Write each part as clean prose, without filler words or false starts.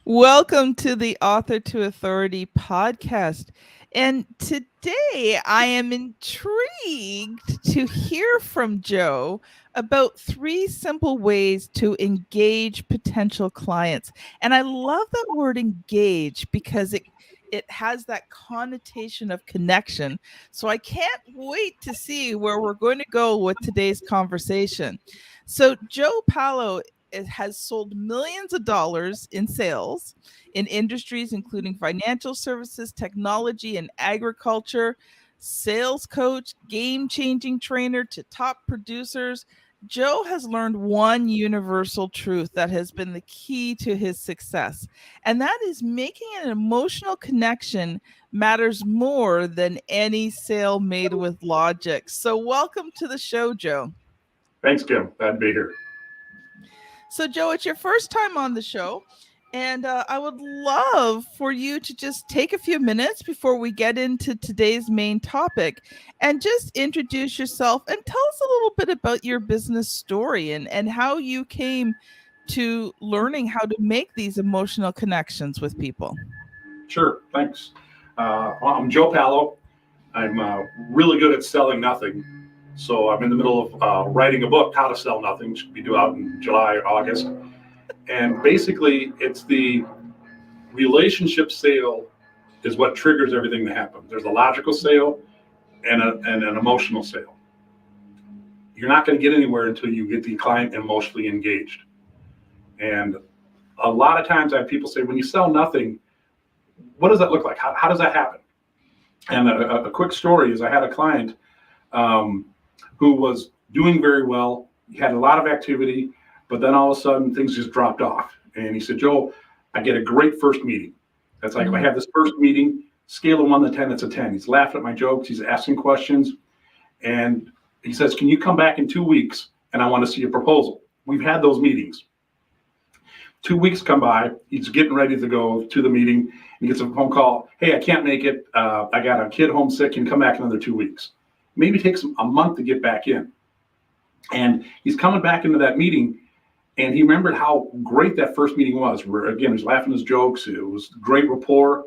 Welcome to the Author to Authority podcast. And today I am intrigued to hear from Joe about 3 simple ways to engage potential clients. And I love that word engage because it has that connotation of connection. So I can't wait to see where we're going to go with today's conversation. So Joe Pallo has sold millions of dollars in sales in industries including financial services, technology, and agriculture. Sales coach, game changing trainer to top producers. Joe has learned one universal truth that has been the key to his success, and that is making an emotional connection matters more than any sale made with logic. So, welcome to the show, Joe. Thanks, Kim. Glad to be here. So, Joe, it's your first time on the show. And I would love for you to just take a few minutes before we get into today's main topic and just introduce yourself and tell us a little bit about your business story and how you came to learning how to make these emotional connections with people. Sure. Thanks. I'm Joe Pallo. I'm really good at selling nothing. So I'm in the middle of writing a book, How to Sell Nothing. Should be due out in July or August. And basically, it's the relationship sale is what triggers everything to happen. There's a logical sale and an emotional sale. You're not going to get anywhere until you get the client emotionally engaged. And a lot of times I have people say, when you sell nothing, what does that look like? How does that happen? And a quick story is I had a client who was doing very well. He had a lot of activity, but then all of a sudden things just dropped off. And he said, Joe, I get a great first meeting. That's like, if I have this first meeting, scale of 1 to 10, it's a 10. He's laughing at my jokes. He's asking questions. And he says, can you come back in 2 weeks? And I want to see a proposal. We've had those meetings. 2 weeks come by. He's getting ready to go to the meeting. He gets a phone call. Hey, I can't make it. I got a kid homesick. Can come back another 2 weeks. Maybe it takes him a month to get back in. And he's coming back into that meeting. And he remembered how great that first meeting was. Where again, he's laughing his jokes. It was great rapport.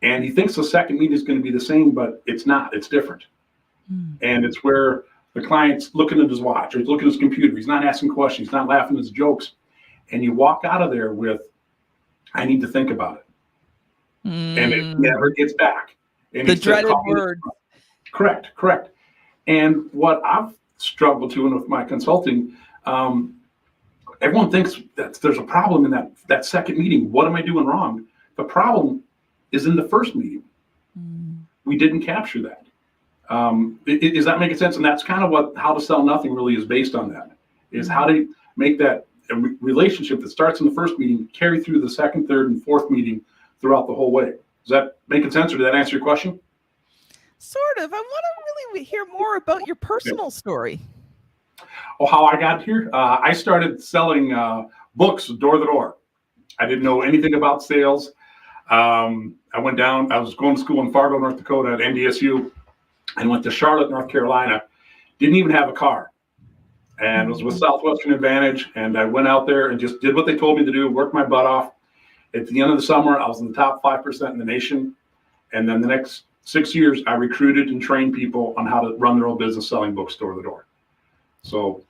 And he thinks the second meeting is going to be the same, but it's not. It's different. And it's where the client's looking at his watch or he's looking at his computer. He's not asking questions. He's not laughing at his jokes. And you walk out of there with, I need to think about it. And it never gets back. And the dreaded word. Correct. And what I've struggled to and with my consulting, everyone thinks that there's a problem in that second meeting. What am I doing wrong? The problem is in the first meeting. We didn't capture that. Is that making sense? And that's kind of what How to Sell Nothing really is based on that, is how to make that a relationship that starts in the first meeting carry through the second, third, and fourth meeting throughout the whole way. Is that making sense, or did that answer your question? Sort of. I want to really hear more about your personal story. Oh, how I got here? I started selling books door to door. I didn't know anything about sales. I went down. I was going to school in Fargo, North Dakota at NDSU, and went to Charlotte, North Carolina. Didn't even have a car. And it was with Southwestern Advantage. And I went out there and just did what they told me to do, worked my butt off. At the end of the summer, I was in the top 5% in the nation. And then the next 6 years, I recruited and trained people on how to run their own business selling books door to door. So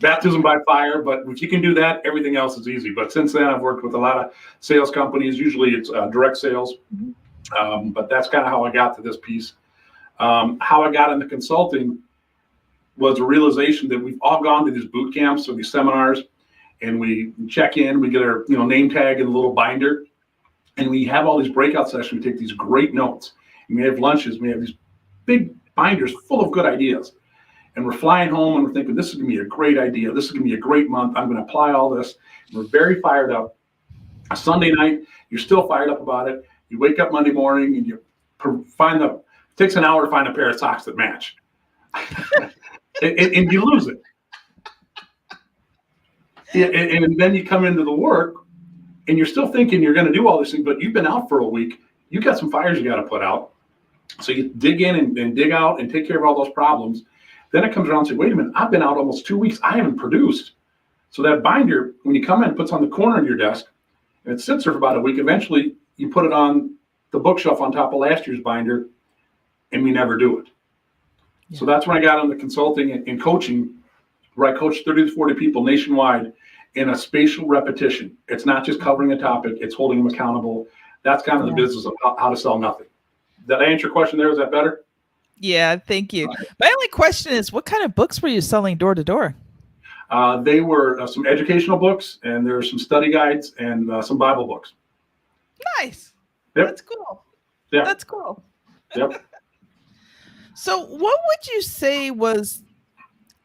baptism by fire, but if you can do that, everything else is easy. But since then, I've worked with a lot of sales companies. Usually it's direct sales. But that's kind of how I got to this piece. How I got into consulting was a realization that we've all gone to these boot camps or these seminars, and we check in, we get our name tag in a little binder, and we have all these breakout sessions. We take these great notes, and we have lunches. We have these big binders full of good ideas, and we're flying home, and we're thinking, this is going to be a great idea. This is going to be a great month. I'm going to apply all this. And we're very fired up. A Sunday night, you're still fired up about it. You wake up Monday morning, and you it takes an hour to find a pair of socks that match. and you lose it. And then you come into the work and you're still thinking you're going to do all this thing, but you've been out for a week. You've got some fires you got to put out. So you dig in and dig out and take care of all those problems. Then it comes around and says, wait a minute, I've been out almost 2 weeks. I haven't produced. So that binder, when you come in, puts on the corner of your desk, and it sits there for about a week. Eventually, you put it on the bookshelf on top of last year's binder, and we never do it. Yeah. So that's when I got into consulting and coaching, where I coach 30 to 40 people nationwide in a spatial repetition. It's not just covering a topic, it's holding them accountable. That's kind of the business of how to sell nothing. Did I answer your question there? Is that better? Yeah, thank you. My only question is, what kind of books were you selling door to door? They were some educational books, and there were some study guides and some Bible books. Nice. Yep. That's cool. Yeah. That's cool. Yep. So what would you say was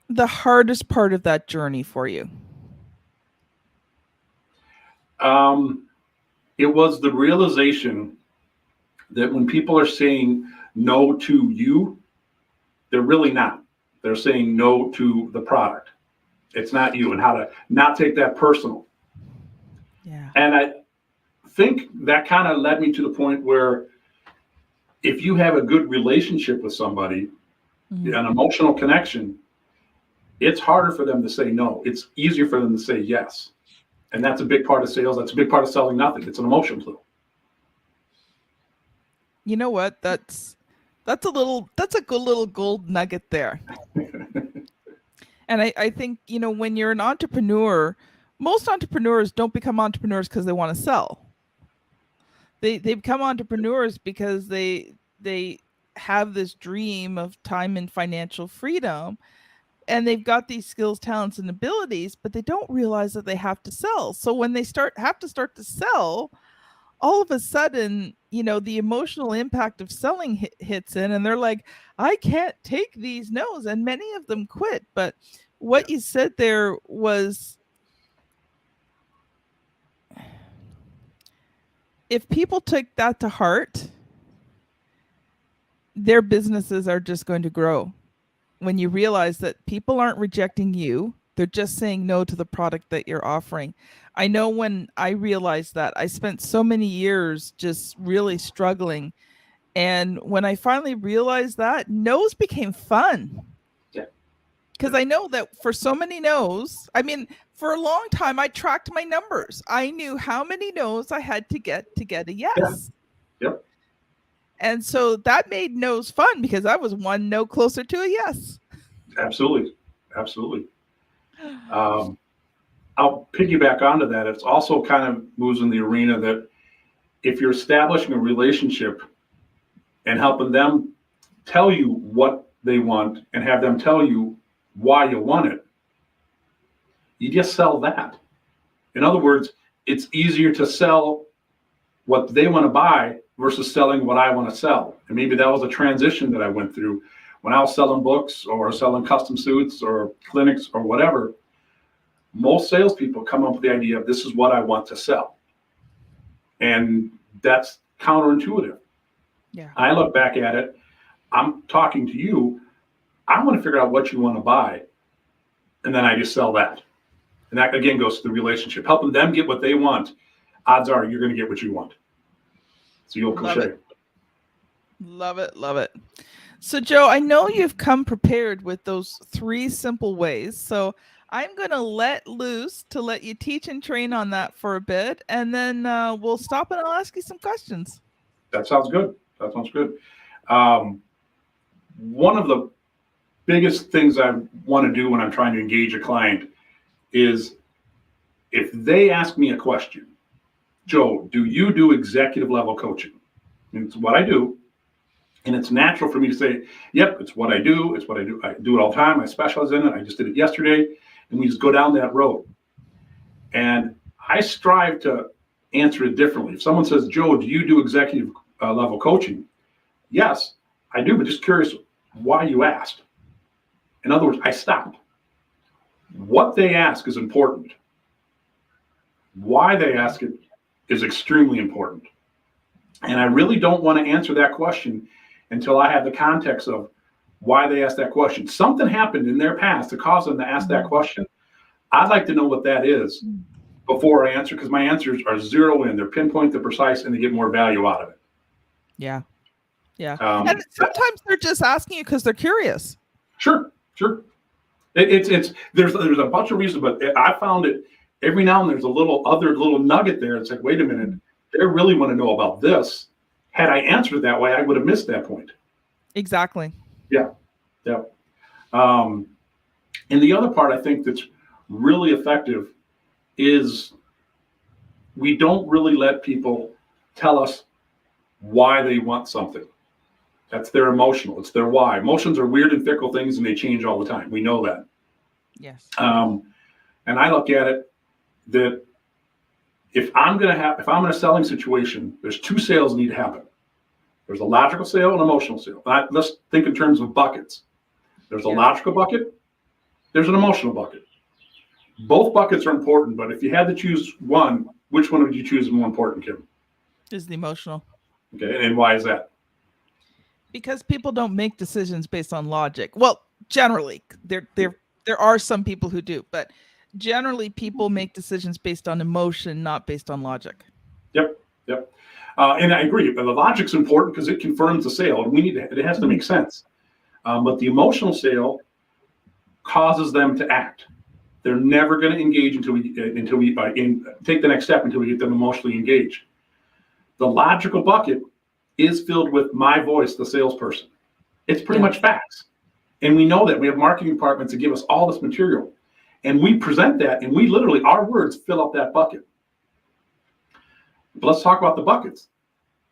the hardest part of that journey for you? It was the realization that when people are saying no to you, they're really not. They're saying no to the product. It's not you, and how to not take that personal. Yeah. And I think that kind of led me to the point where if you have a good relationship with somebody, an emotional connection, it's harder for them to say no. It's easier for them to say yes. And that's a big part of sales. That's a big part of selling nothing. It's an emotion tool. You know what? That's a good little gold nugget there. And I think, when you're an entrepreneur, most entrepreneurs don't become entrepreneurs because they want to sell. They become entrepreneurs because they have this dream of time and financial freedom, and they've got these skills, talents, and abilities, but they don't realize that they have to sell. So when they have to start to sell, all of a sudden, the emotional impact of selling hits in, and they're like, I can't take these no's, and many of them quit. But what you said there was, if people take that to heart, their businesses are just going to grow. When you realize that people aren't rejecting you, they're just saying no to the product that you're offering. I know when I realized that, I spent so many years just really struggling. And when I finally realized that, no's became fun. Yeah. Because I know that for so many no's, for a long time, I tracked my numbers. I knew how many no's I had to get a yes. Yeah. Yep. And so that made no's fun because I was one no closer to a yes. Absolutely. I'll piggyback onto that. It's also kind of moves in the arena that if you're establishing a relationship and helping them tell you what they want and have them tell you why you want it, you just sell that. In other words, it's easier to sell what they want to buy versus selling what I want to sell. And maybe that was a transition that I went through when I was selling books or selling custom suits or clinics or whatever. Most salespeople come up with the idea of this is what I want to sell. And that's counterintuitive. Yeah. I look back at it, I'm talking to you, I want to figure out what you want to buy, and then I just sell that. And that again goes to the relationship, helping them get what they want. Odds are you're going to get what you want. So you'll cliche. Love it. So Joe, I know you've come prepared with those 3 simple ways. So I'm going to let you teach and train on that for a bit, and then we'll stop and I'll ask you some questions. That sounds good. One of the biggest things I want to do when I'm trying to engage a client is if they ask me a question, Joe, do you do executive level coaching? And it's what I do. And it's natural for me to say, yep, it's what I do. I do it all the time. I specialize in it. I just did it yesterday. And we just go down that road. And I strive to answer it differently. If someone says, Joe, do you do executive level coaching? Yes, I do, but just curious why you asked. In other words, I stopped. What they ask is important. Why they ask it is extremely important. And I really don't want to answer that question until I have the context of why they asked that question. Something happened in their past to cause them to ask that question. I'd like to know what that is before I answer, because my answers are zero in. They're pinpoint, they're precise, and they get more value out of it. Yeah. And sometimes they're just asking you because they're curious. Sure. There's a bunch of reasons, but I found it every now and then there's a little nugget there. It's like, wait a minute, they really want to know about this. Had I answered it that way, I would have missed that point. Exactly. Yeah. Yeah. And the other part I think that's really effective is we don't really let people tell us why they want something. That's their emotional. It's their why. Emotions are weird and fickle things, and they change all the time. We know that. Yes. And I look at it that if I'm in a selling situation, there's two sales need to happen. There's a logical sale and emotional sale. Let's think in terms of buckets. There's a logical bucket. There's an emotional bucket. Both buckets are important, but if you had to choose one, which one would you choose as more important, Kim? Is the emotional. Okay, and why is that? Because people don't make decisions based on logic. Well, generally, there are some people who do, but generally people make decisions based on emotion, not based on logic. Yep. And I agree. The logic's important because it confirms the sale, and it has to make sense. But the emotional sale causes them to act. They're never going to engage until we take the next step until we get them emotionally engaged. The logical bucket is filled with my voice, the salesperson. It's pretty much facts. And we know that. We have marketing departments that give us all this material. And we present that, and we literally, our words fill up that bucket. But let's talk about the buckets.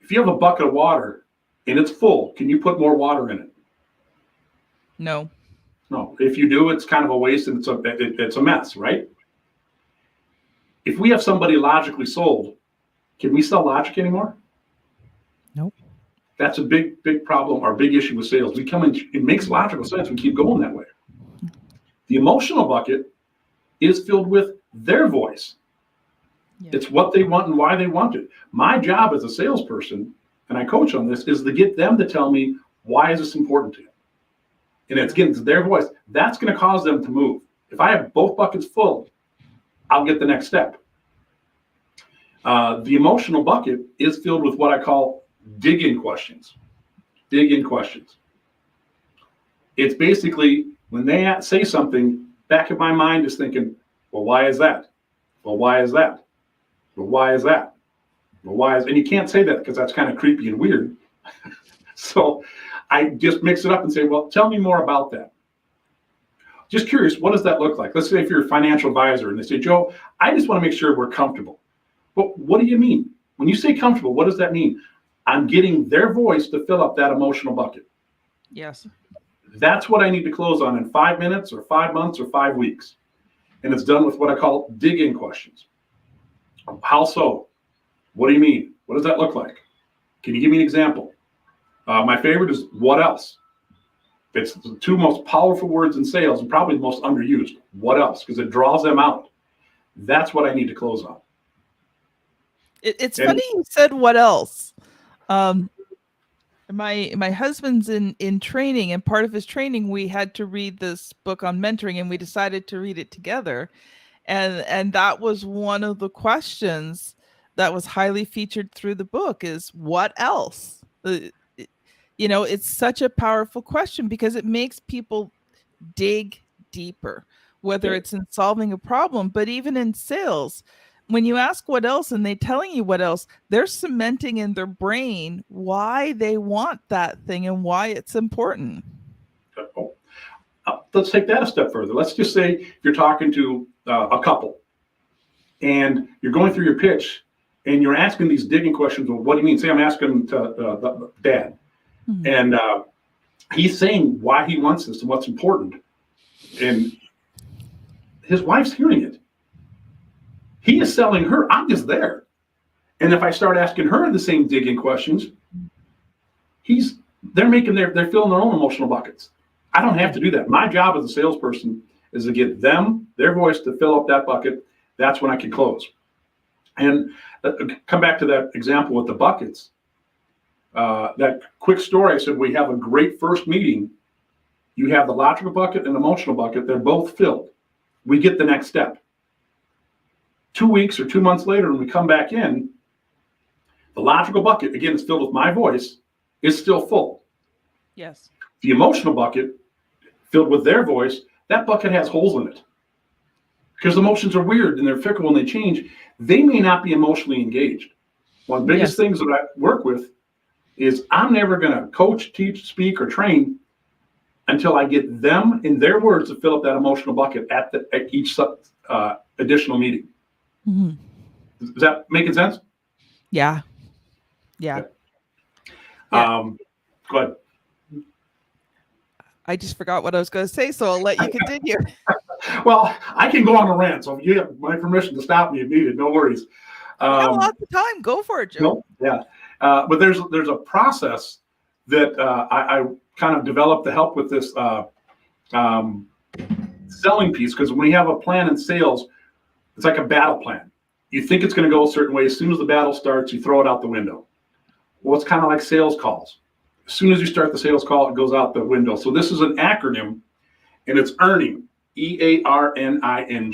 If you have a bucket of water and it's full, can you put more water in it? No. No. If you do, it's kind of a waste and it's a mess, right? If we have somebody logically sold, can we sell logic anymore? Nope. That's a big problem or big issue with sales. We come in, it makes logical sense. We keep going that way. The emotional bucket is filled with their voice. Yeah. It's what they want and why they want it. My job as a salesperson, and I coach on this, is to get them to tell me, why is this important to you? And it's getting to their voice. That's going to cause them to move. If I have both buckets full, I'll get the next step. The emotional bucket is filled with what I call dig-in questions. Dig-in questions. It's basically when they say something, back of my mind is thinking, well, why is that? Well, why is that? Well, why is that? Well, why is, and you can't say that because that's kind of creepy and weird. So I just mix it up and say, well, tell me more about that. Just curious, what does that look like? Let's say if you're a financial advisor and they say, Joe, I just want to make sure we're comfortable. Well, what do you mean? When you say comfortable, what does that mean? I'm getting their voice to fill up that emotional bucket. Yes. That's what I need to close on in 5 minutes or 5 months or 5 weeks. And it's done with what I call dig-in questions. How so? What do you mean? What does that look like? Can you give me an example? My favorite is what else? It's the two most powerful words in sales and probably the most underused. What else? Because it draws them out. That's what I need to close on. It's funny you said what else. My husband's in training, and part of his training we had to read this book on mentoring, and we decided to read it together. And that was one of the questions that was highly featured through the book is what else? It's such a powerful question because it makes people dig deeper, whether it's in solving a problem, but even in sales. When you ask what else and they're telling you what else, they're cementing in their brain why they want that thing and why it's important. Let's take that a step further. Let's just say if you're talking to a couple and you're going through your pitch and you're asking these digging questions. Well, what do you mean? Say I'm asking to Dad, and he's saying why he wants this and what's important. And his wife's hearing it. He is selling her. I'm just there. And if I start asking her the same digging questions, they're filling their own emotional buckets. I don't have to do that. My job as a salesperson is to get them, their voice to fill up that bucket. That's when I can close. And come back to that example with the buckets. That quick story, I said, we have a great first meeting. You have the logical bucket and emotional bucket. They're both filled. We get the next step. 2 weeks or 2 months later, when we come back in, the logical bucket, again, is filled with my voice, is still full. Yes. The emotional bucket, filled with their voice, that bucket has holes in it. because emotions are weird and they're fickle and they change. They may not be emotionally engaged. One of the biggest things that I work with is I'm never going to coach, teach, speak, or train until I get them, in their words, to fill up that emotional bucket at each additional meeting. Is that making sense? Yeah. Go ahead. I just forgot what I was going to say, so I'll let you continue. Well, I can go on a rant, so you have my permission to stop me if needed. No worries. We got lots of time. Go for it, Joe. Yeah. But there's a process that I kind of developed to help with this selling piece, because when we have a plan in sales, it's like a battle plan. You think it's going to go a certain way. As soon as the battle starts, you throw it out the window. Well, it's kind of like sales calls. As soon as you start the sales call, it goes out the window. So this is an acronym, and it's EARNING, EARNING. And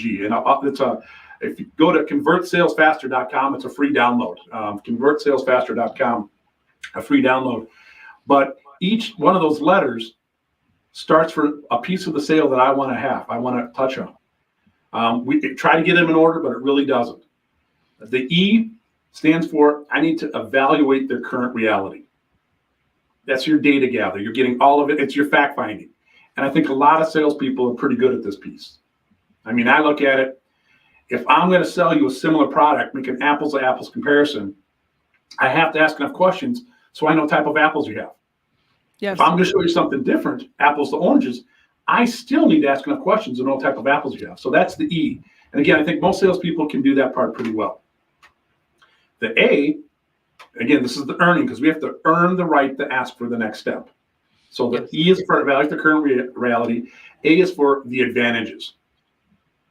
if you go to convertsalesfaster.com, it's a free download. Convertsalesfaster.com, a free download. But each one of those letters starts for a piece of the sale that I want to have, I want to touch on. We try to get them in order, but it really doesn't. The E stands for I need to evaluate their current reality. That's your data gather. You're getting all of it. It's your fact finding. And I think a lot of salespeople are pretty good at this piece. I mean, I look at it. If I'm going to sell you a similar product, make an apples to apples comparison, I have to ask enough questions so I know what type of apples you have. Yes. If I'm going to show you something different, apples to oranges, I still need to ask enough questions to know what type of apples you have. So that's the E. And again, I think most salespeople can do that part pretty well. The A, again, this is the earning, because we have to earn the right to ask for the next step. So the E is for evaluate the current reality. A is for the advantages.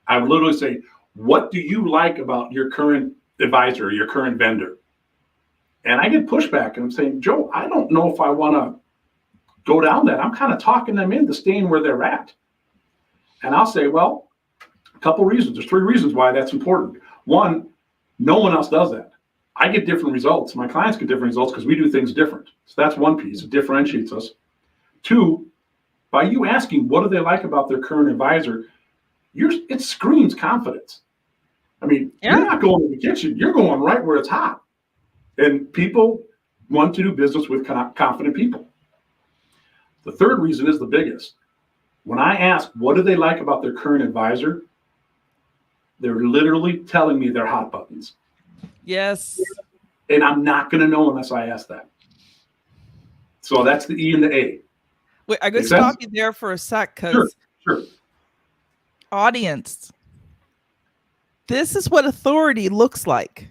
I would literally say, what do you like about your current advisor, your current vendor? And I get pushback, and I'm saying, Joe, I don't know if I want to go down that. I'm kind of talking them into staying where they're at. And I'll say, well, a couple reasons. There's 3 reasons why that's important. 1, no one else does that. I get different results. My clients get different results because we do things different. So that's one piece. It differentiates us. 2, by you asking what do they like about their current advisor, it screams confidence. I mean, You're not going to the kitchen. You're going right where it's hot. And people want to do business with confident people. The 3rd reason is the biggest. When I ask what do they like about their current advisor, they're literally telling me their hot buttons. Yes. And I'm not going to know unless I ask that. So that's the E and the A. Wait, I'm going to stop you there for a sec, because sure. Audience, this is what authority looks like,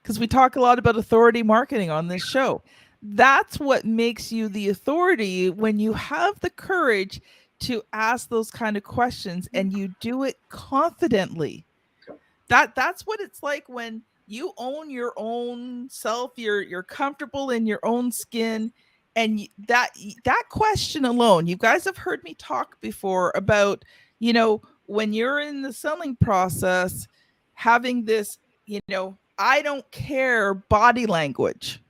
because we talk a lot about authority marketing on this show. That's what makes you the authority, when you have the courage to ask those kind of questions and you do it confidently. That's what it's like when you own your own self, you're comfortable in your own skin. And that question alone, you guys have heard me talk before about, when you're in the selling process, having this, I don't care body language.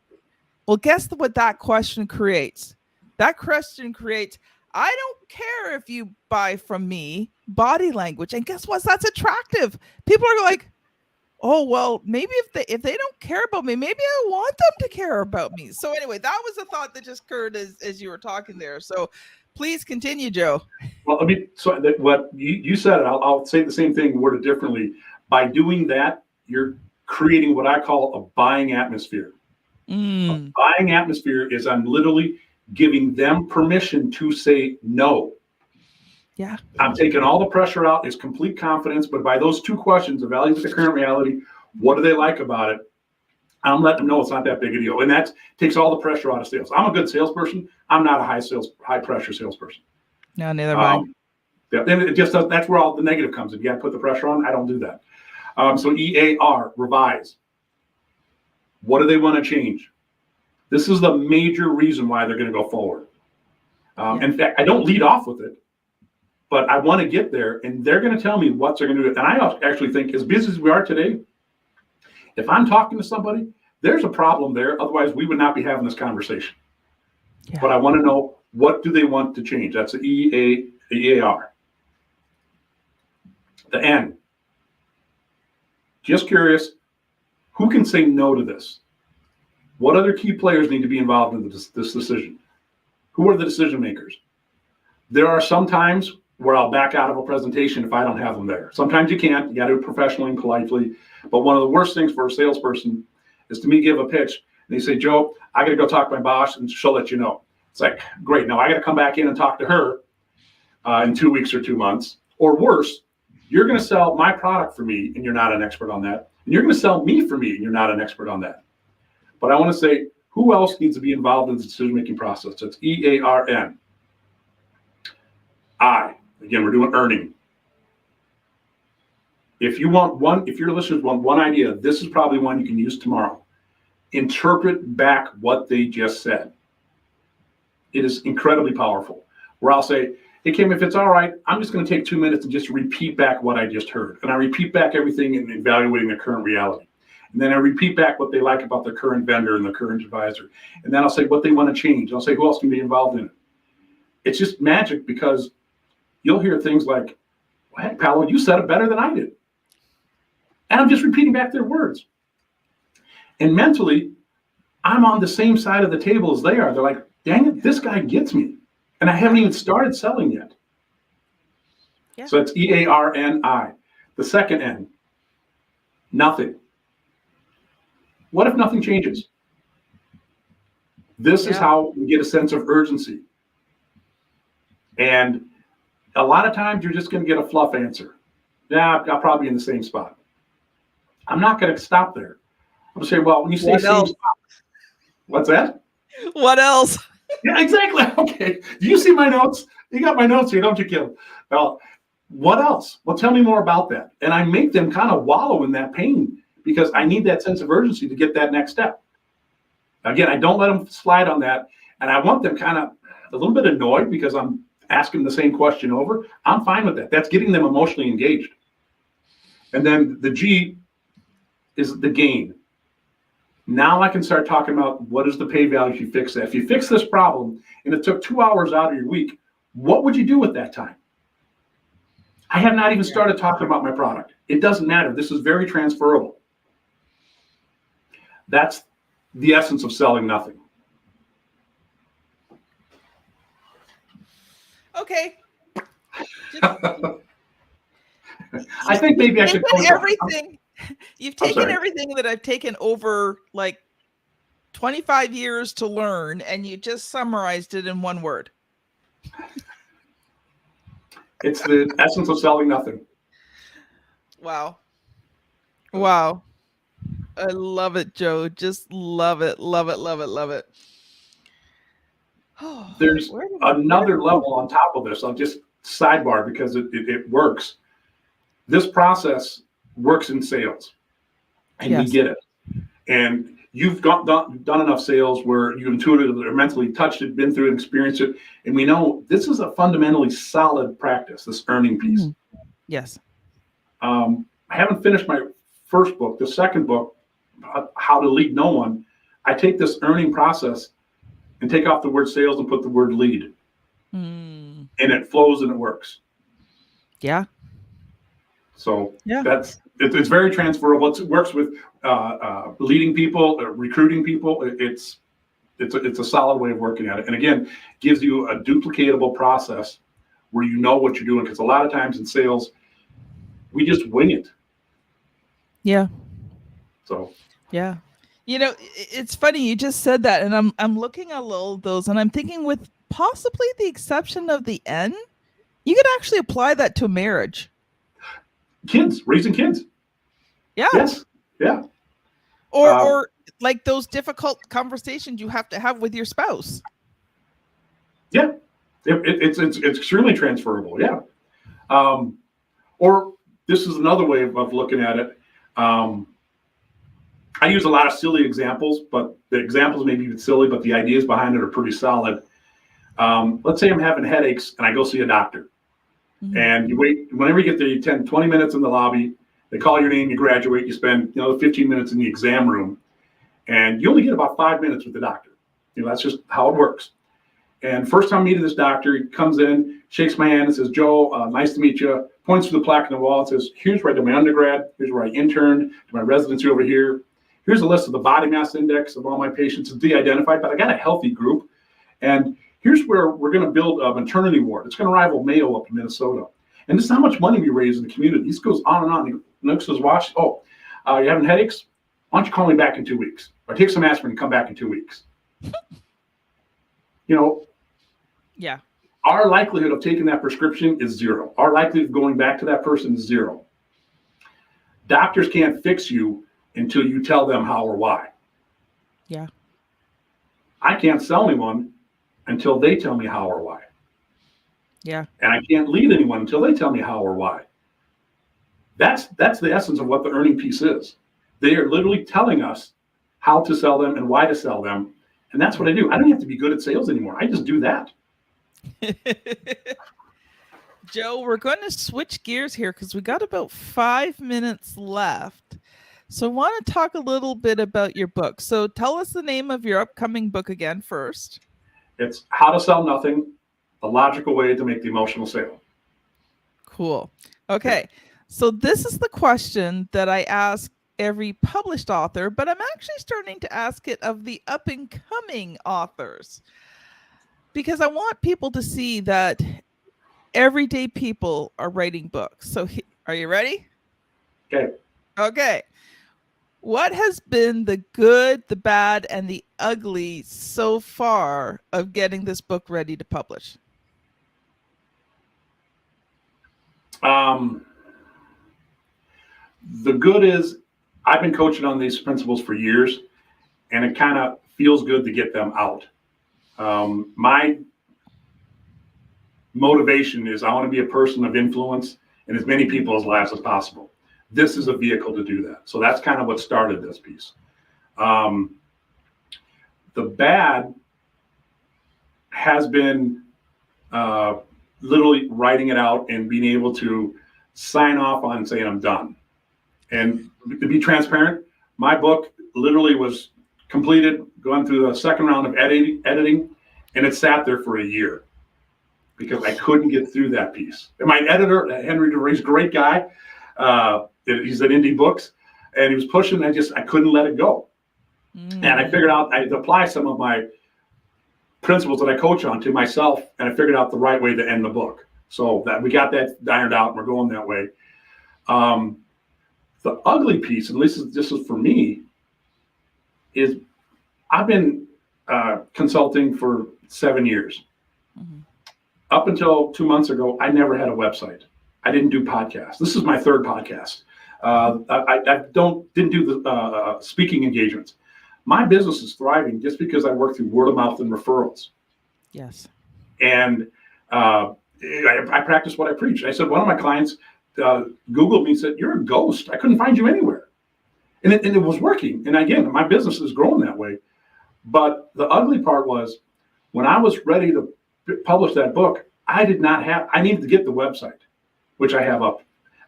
Well, guess what that question creates? That question creates, I don't care if you buy from me, body language. And guess what? That's attractive. People are like, oh, well, maybe if they don't care about me, maybe I want them to care about me. So anyway, that was a thought that just occurred as you were talking there. So please continue, Joe. Well, I mean, so what you said, I'll say the same thing, worded differently. By doing that, you're creating what I call a buying atmosphere. A buying atmosphere is I'm literally giving them permission to say no. Yeah. I'm taking all the pressure out. It's complete confidence. But by those 2 questions, evaluate the current reality, what do they like about it? I'm letting them know it's not that big a deal. And that takes all the pressure out of sales. I'm a good salesperson. I'm not a high pressure salesperson. No, neither am I. And it just does, that's where all the negative comes in. You got to put the pressure on. I don't do that. So EAR, revise. What do they want to change? This is the major reason why they're going to go forward. In fact, I don't lead off with it, but I want to get there, and they're going to tell me what they're going to do. And I actually think, as busy as we are today, if I'm talking to somebody, there's a problem there. Otherwise, we would not be having this conversation. Yeah. But I want to know, what do they want to change? That's the EAR. The N, Just curious, who can say no to this? What other key players need to be involved in this decision? Who are the decision makers? There are some times where I'll back out of a presentation if I don't have them there. Sometimes you can't. You got to do it professionally and politely. But one of the worst things for a salesperson is to me give a pitch and they say, Joe, I got to go talk to my boss and she'll let you know. It's like, great. Now I got to come back in and talk to her in 2 weeks or 2 months. Or worse, you're going to sell my product for me and you're not an expert on that. And you're going to sell me for me and you're not an expert on that. But I want to say, who else needs to be involved in the decision-making process? It's EARN. I. Again, we're doing earning. If your listeners want one idea, this is probably one you can use tomorrow. Interpret back what they just said. It is incredibly powerful. Where I'll say, hey, Kim, if it's all right, I'm just going to take 2 minutes and just repeat back what I just heard. And I repeat back everything in evaluating the current reality. And then I repeat back what they like about their current vendor and their current advisor. And then I'll say what they want to change. I'll say who else can be involved in it. It's just magic because you'll hear things like, well, heck, Pallo, you said it better than I did. And I'm just repeating back their words. And mentally, I'm on the same side of the table as they are. They're like, dang it, this guy gets me. And I haven't even started selling yet. Yeah. So it's EARNI. The second N, nothing. What if nothing changes? This is how we get a sense of urgency. And a lot of times you're just going to get a fluff answer. Yeah, I'll probably be in the same spot. I'm not going to stop there. I'm going to say, well, when you say same spot, what's that? What else? Yeah, exactly. Okay. Do you see my notes? You got my notes here, don't you, Kim? Well, what else? Well, tell me more about that. And I make them kind of wallow in that pain because I need that sense of urgency to get that next step. Again, I don't let them slide on that. And I want them kind of a little bit annoyed because I'm asking the same question over. I'm fine with that. That's getting them emotionally engaged. And then the G is the gain. Now I can start talking about what is the pay value if you fix that. If you fix this problem and it took 2 hours out of your week, what would you do with that time? I have not even started talking about my product. It doesn't matter. This is very transferable. That's the essence of selling nothing. Okay. I think maybe I should go everything. You've taken everything that I've taken over like 25 years to learn, and you just summarized it in one word. It's the essence of selling nothing. Wow. Wow. I love it, Joe. Just love it. Love it. Love it. Love it. There's another level on top of this. I'll just sidebar because it works. This process works in sales, and we get it. And you've done enough sales where you intuitively or mentally touched it, been through it, experienced it, and we know this is a fundamentally solid practice, this earning piece. Mm-hmm. Yes. I haven't finished my first book. The second book, How to Lead No One, I take this earning process and take off the word sales and put the word lead. And it flows and it works. Yeah. So it's very transferable. It works with leading people, recruiting people. It's a solid way of working at it. And again, gives you a duplicatable process where you know what you're doing. Because a lot of times in sales, we just wing it. Yeah. So. Yeah. You know, it's funny you just said that, and I'm looking at all of those, and I'm thinking, with possibly the exception of the N, you could actually apply that to marriage. Kids, raising kids. Yeah. Yes. Yeah. Or like those difficult conversations you have to have with your spouse. Yeah. It's extremely transferable. Yeah. Or this is another way of looking at it. I use a lot of silly examples, but the examples may be silly, but the ideas behind it are pretty solid. Let's say I'm having headaches and I go see a doctor. Mm-hmm. And you wait, whenever you get there, you 20 minutes in the lobby, they call your name, you graduate, you spend 15 minutes in the exam room, and you only get about 5 minutes with the doctor. That's just how it works. And first time meeting this doctor, he comes in, shakes my hand and says, Joe, nice to meet you. Points to the plaque on the wall and says, here's where I did my undergrad. Here's where I interned, to my residency over here. Here's a list of the body mass index of all my patients. It's de-identified, but I got a healthy group. And here's where we're going to build a maternity ward. It's going to rival Mayo up in Minnesota. And this is how much money we raise in the community. This goes on and on. He looks at his watch. Oh, you having headaches? Why don't you call me back in 2 weeks? Or take some aspirin and come back in 2 weeks. Yeah. Our likelihood of taking that prescription is zero. Our likelihood of going back to that person is zero. Doctors can't fix you until you tell them how or why. Yeah. I can't sell anyone until they tell me how or why. Yeah. And I can't lead anyone until they tell me how or why. That's the essence of what the earning piece is. They are literally telling us how to sell them and why to sell them. And that's what I do. I don't have to be good at sales anymore. I just do that. Joe, we're going to switch gears here because we got about 5 minutes left. So I want to talk a little bit about your book. So tell us the name of your upcoming book again first. It's How to Sell Nothing, the logical way to make the emotional sale. Cool. Okay. So this is the question that I ask every published author, but I'm actually starting to ask it of the up and coming authors, because I want people to see that everyday people are writing books. So are you ready? Okay. Okay. What has been the good, the bad, and the ugly so far of getting this book ready to publish? The good is I've been coaching on these principles for years, and it kind of feels good to get them out. My motivation is I want to be a person of influence in as many people's lives as possible. This is a vehicle to do that. So that's kind of what started this piece. The bad has been literally writing it out and being able to sign off on saying I'm done. And to be transparent, my book literally was completed, going through the second round of editing, and it sat there for a year because I couldn't get through that piece. And my editor, Henry DeVries, great guy. He's at Indie Books, and he was pushing. I couldn't let it go. And I figured out I'd apply some of my principles that I coach on to myself, and I figured out the right way to end the book. So that we got that ironed out, and we're going that way. The ugly piece, and this is for me, is I've been consulting for 7 years. Mm-hmm. Up until 2 months ago, I never had a website. I didn't do podcasts. This is my third podcast. I didn't do the speaking engagements. My business is thriving just because I work through word of mouth and referrals. Yes. And I practice what I preach. I said, one of my clients Googled me and said, "You're a ghost. I couldn't find you anywhere." And it was working. And again, my business is growing that way. But the ugly part was when I was ready to publish that book, I needed to get the website, which I have up.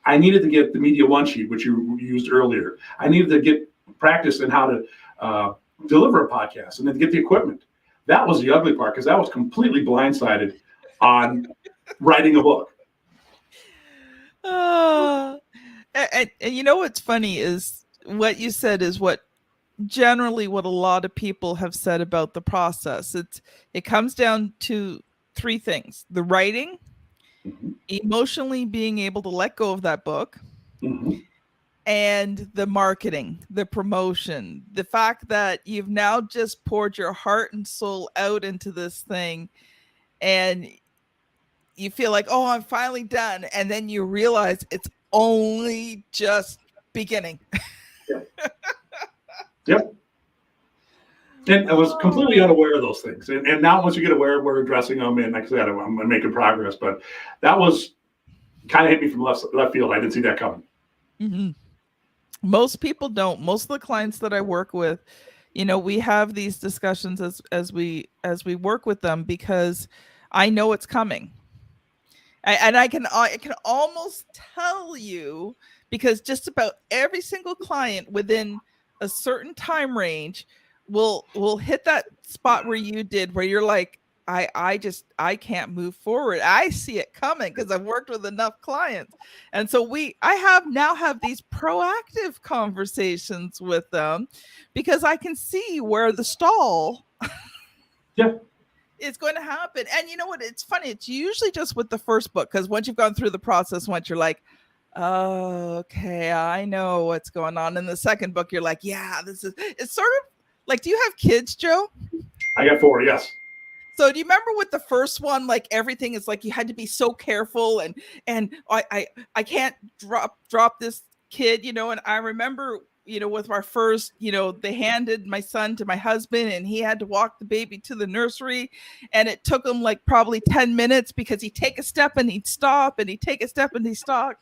I needed to get the Media One sheet, which you used earlier. I needed to get practice in how to deliver a podcast and then get the equipment. That was the ugly part because I was completely blindsided on writing a book. And you know what's funny is what you said is what a lot of people have said about the process. It comes down to three things: the writing, mm-hmm. emotionally being able to let go of that book, mm-hmm. and the marketing, the promotion, the fact that you've now just poured your heart and soul out into this thing and you feel like, oh, I'm finally done. And then you realize it's only just beginning. Yep. And I was completely unaware of those things. And now once you get aware, we're addressing them. And like I said, I'm making progress. But that was kind of hit me from left field. I didn't see that coming. Mm-hmm. Most people don't. Most of the clients that I work with, we have these discussions as we work with them because I know it's coming. And I can almost tell you, because just about every single client within a certain time range will hit that spot where you did, where you're like, I can't move forward. I see it coming because I've worked with enough clients. And so I have these proactive conversations with them because I can see where the stall Yeah. is going to happen. And you know what? It's funny. It's usually just with the first book, because once you've gone through the process, once you're like, oh, okay, I know what's going on. In the second book, you're like, yeah, it's sort of like, do you have kids, Joe? I got 4, yes. So do you remember with the first one, like everything is like you had to be so careful, and I can't drop this kid, and I remember, with our first, they handed my son to my husband and he had to walk the baby to the nursery, and it took him like probably 10 minutes because he'd take a step and he'd stop, and he'd take a step and he'd stop.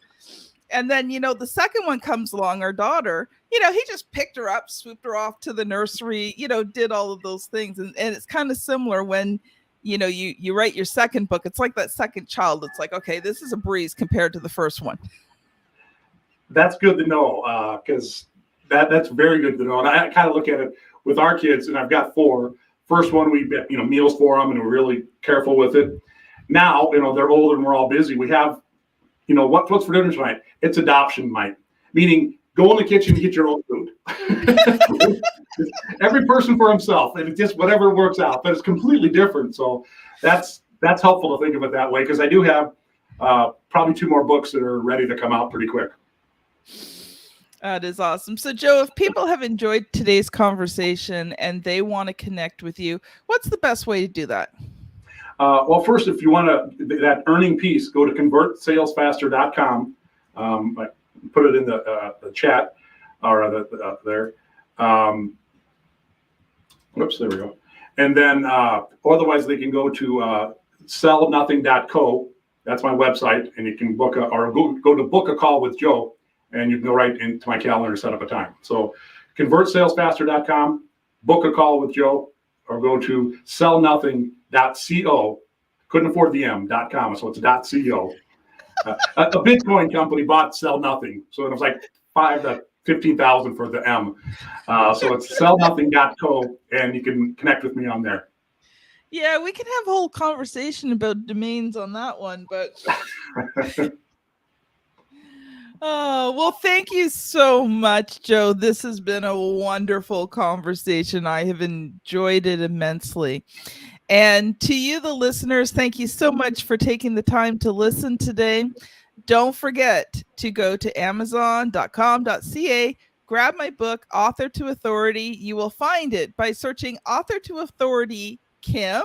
And then, the second one comes along, our daughter, he just picked her up, swooped her off to the nursery, did all of those things. And it's kind of similar when, you write your second book. It's like that second child. It's like, okay, this is a breeze compared to the first one. That's good to know, because that's very good to know. And I kind of look at it with our kids, and I've got 4. First one, we meals for them, and we're really careful with it. Now, they're older and we're all busy. We have, what's for dinner tonight? It's adoption night, meaning go in the kitchen and get your own food. Every person for himself, and it's just whatever works out. But it's completely different. So that's helpful to think of it that way, because I do have probably 2 more books that are ready to come out pretty quick. That is awesome. So, Joe, if people have enjoyed today's conversation and they want to connect with you, what's the best way to do that? Well, first, if you want that earning piece, go to convertsalesfaster.com. I put it in the chat or there. Whoops, there we go. And then otherwise, they can go to sellnothing.co. That's my website, and you can book go to book a call with Joe, and you can go right into my calendar and set up a time. So convertsalesfaster.com, book a call with Joe, or go to sellnothing.co. Couldn't afford the M.com, so it's .co. A Bitcoin company bought Sell Nothing, so it was like 5 to 15,000 for the M. So it's sellnothing.co, and you can connect with me on there. Yeah, we can have a whole conversation about domains on that one, but oh, well, thank you so much, Joe. This has been a wonderful conversation. I have enjoyed it immensely. And to you, the listeners, thank you so much for taking the time to listen today. Don't forget to go to amazon.com.ca, grab my book, Author to Authority. You will find it by searching Author to Authority Kim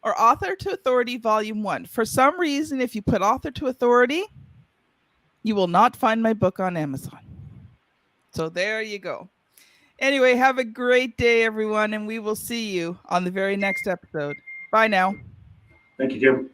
or Author to Authority Volume 1. For some reason, if you put Author to Authority, you will not find my book on Amazon. So there you go. Anyway, have a great day, everyone, and we will see you on the very next episode. Bye now. Thank you, Kim.